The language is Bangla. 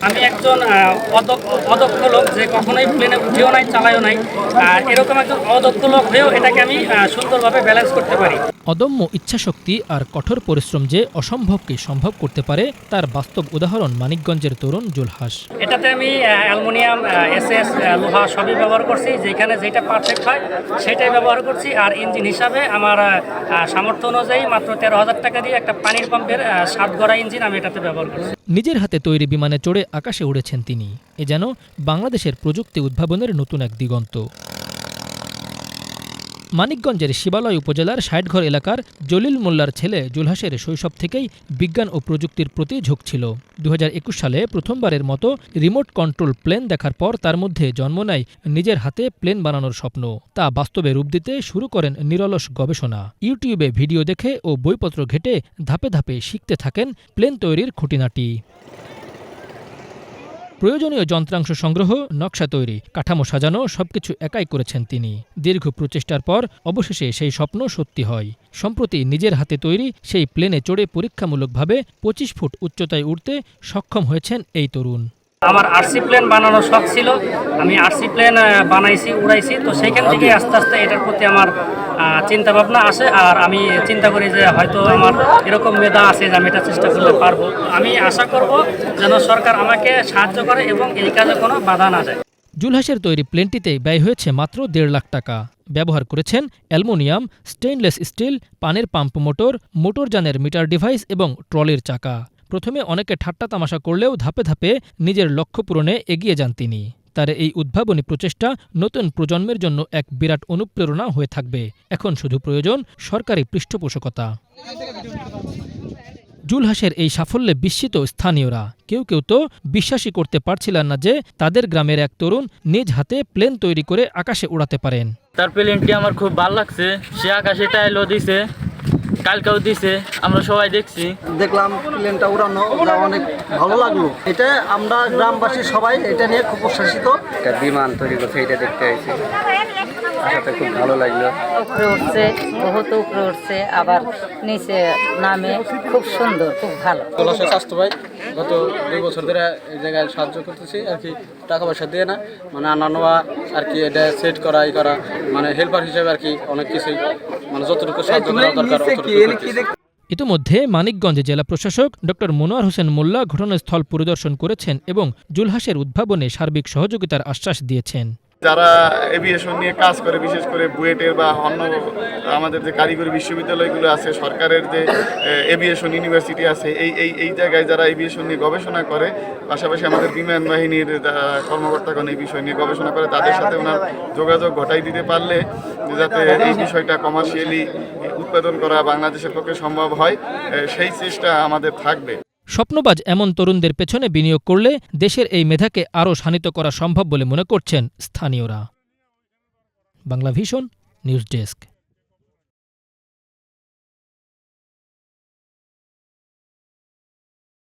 আমি একজন অদক্ষ লোক, যে কখনোই প্লেনে উঠেও নাই, চালায়ও নাই। এরকম একজন অদক্ষ লোক হয়েও এটাকে আমি সুন্দরভাবে ব্যালেন্স করতে পারি। অদম্য ইচ্ছাশক্তি আর কঠোর পরিশ্রম যে অসম্ভবকে সম্ভব করতে পারে তার বাস্তব উদাহরণ মানিকগঞ্জের তরুণ জুলহাস। এটাতে আমি অ্যালুমিনিয়াম, এসএস, লোহা সবই ব্যবহার করছি। যেখানে যেটা পারফেক্ট হয় সেটাই ব্যবহার করছি। আর ইঞ্জিন হিসাবে আমার সামর্থ্য অনুযায়ী মাত্র 13,000 টাকা দিয়ে একটা পানির পাম্পের 7 গড়া ইঞ্জিন আমি এটাতে ব্যবহার করছি। নিজের হাতে তৈরি বিমানে চড়ে আকাশে উড়েছেন তিনি। এ যেন বাংলাদেশের প্রযুক্তি উদ্ভাবনের নতুন এক দিগন্ত। মানিকগঞ্জের শিবালয় উপজেলার ৬০ ঘর এলাকার জলিল মোল্লার ছেলে জুলহাসের শৈশব থেকেই বিজ্ঞান ও প্রযুক্তির প্রতি ঝোঁক ছিল। ২০২১ সালে প্রথমবারের মতো রিমোট কন্ট্রোল প্লেন দেখার পর তার মধ্যে জন্ম নেয় নিজের হাতে প্লেন বানানোর স্বপ্ন। তা বাস্তবে রূপ দিতে শুরু করেন নিরলস গবেষণা। ইউটিউবে ভিডিও দেখে ও বইপত্র ঘেঁটে ধাপে ধাপে শিখতে থাকেন প্লেন তৈরির খুঁটিনাটি। প্রয়োজনীয় যন্ত্রাংশ সংগ্রহ, নকশা তৈরি, কাঠামো সাজানো সবকিছু একাই করেছেন তিনি। দীর্ঘ প্রচেষ্টার পর অবশেষে সেই স্বপ্ন সত্যি হয়। সম্প্রতি নিজের হাতে তৈরি সেই প্লেনে চড়ে পরীক্ষামূলকভাবে ২৫ ফুট উচ্চতায় উঠতে সক্ষম হয়েছেন এই তরুণ। আমার আরসি প্লেন বানানোর শখ ছিল। আমি আরসি প্লেন বানাইছি, উড়াইছি। তো সেইখান থেকে আস্তে আস্তে এটার প্রতি আমার চিন্তা ভাবনা আসে। আর আমি চিন্তা করি যে হয়তো আমার এরকম মেধা আছে যে আমি এটা চেষ্টা করতে পারবো। আমি আশা করব যেন সরকার আমাকে সাহায্য করে এবং এই কাজে কোনো বাধা না যায়। জুলহাসের তৈরি প্লেনটিতে ব্যয় হয়েছে মাত্র ১.৫ লাখ টাকা। ব্যবহার করেছেন অ্যালুমিনিয়াম, স্টেইনলেস স্টিল, পানির পাম্প মোটর, মোটরযানের মিটার ডিভাইস এবং ট্রলির চাকা। প্রথমে অনেকে ঠাট্টা তামাশা করলেও ধাপে ধাপে নিজের লক্ষ্য পূরণে এগিয়ে যান তিনি। তার এই উদ্ভাবনী প্রচেষ্টা নতুন প্রজন্মের জন্য এক বিরাট অনুপ্রেরণা হয়ে থাকবে। এখন শুধু প্রয়োজন সরকারি পৃষ্ঠপোষকতা। জুলহাসের এই সাফল্যে বিস্মিত স্থানীয়রা। কেউ কেউ তো বিশ্বাসই করতে পারছিলেন না যে তাদের গ্রামের এক তরুণ নিজ হাতে প্লেন তৈরি করে আকাশে উড়াতে পারেন। তার প্লেনটি আমার খুব ভালো লাগছে। সে আকাশে টাইলও দিছে, কালকেও দিছে, আমরা সবাই দেখছি। দেখলাম প্লেনটা উড়ানো, অনেক ভালো লাগলো। এটা আমরা গ্রামবাসী সবাই এটা নিয়ে খুব উচ্ছ্বাসিত। একটা বিমান তৈরি করছে, এটা দেখতে আইছি, আসাতে খুব ভালো লাগলো। উপরে উঠছে, বহুত উপরে উঠছে, আবার নিচে নামে, খুব সুন্দর, খুব ভালো। জুলহাসের স্বাস্থ্য ভাই গত ২ বছর ধরে এই জায়গায় সাহায্য করতেছি আর কি, টাকা পয়সা দিয়ে না, মানে আনা নেওয়া আর কি, এটা সেট করা করা, মানে হেল্পার হিসেবে আর কি অনেক কিছুই, মানে যতটুকু সাহায্য করা দরকার ইতিমধ্যে মানিকগঞ্জে জেলা প্রশাসক ড মনোয়ার হোসেন মোল্লা ঘটনাস্থল পরিদর্শন করেছেন এবং জুলহাসের উদ্ভাবনে সার্বিক সহযোগিতার আশ্বাস দিয়েছেন। যারা এভিয়েশন নিয়ে কাজ করে, বিশেষ করে বুয়েটের বা অন্য আমাদের যে কারিগরি বিশ্ববিদ্যালয়গুলো আছে, সরকারের যে এভিয়েশন ইউনিভার্সিটি আছে, এই জায়গায় যারা এভিয়েশন নিয়ে গবেষণা করে, পাশাপাশি আমাদের বিমান বাহিনীর কর্মকর্তাগণ এই বিষয় নিয়ে গবেষণা করে, তাদের সাথে ওনার যোগাযোগ ঘটাই দিতে পারলে যাতে এই বিষয়টা কমার্শিয়ালি উৎপাদন করা বাংলাদেশের পক্ষে সম্ভব হয়, সেই চেষ্টা আমাদের থাকবে। স্বপ্নবাজ এমন তরুণদের পেছনে বিনিয়োগ করলে দেশের এই মেধাকে আরও শানিত করা সম্ভব বলে মনে করছেন স্থানীয়রা। Banglavision news desk.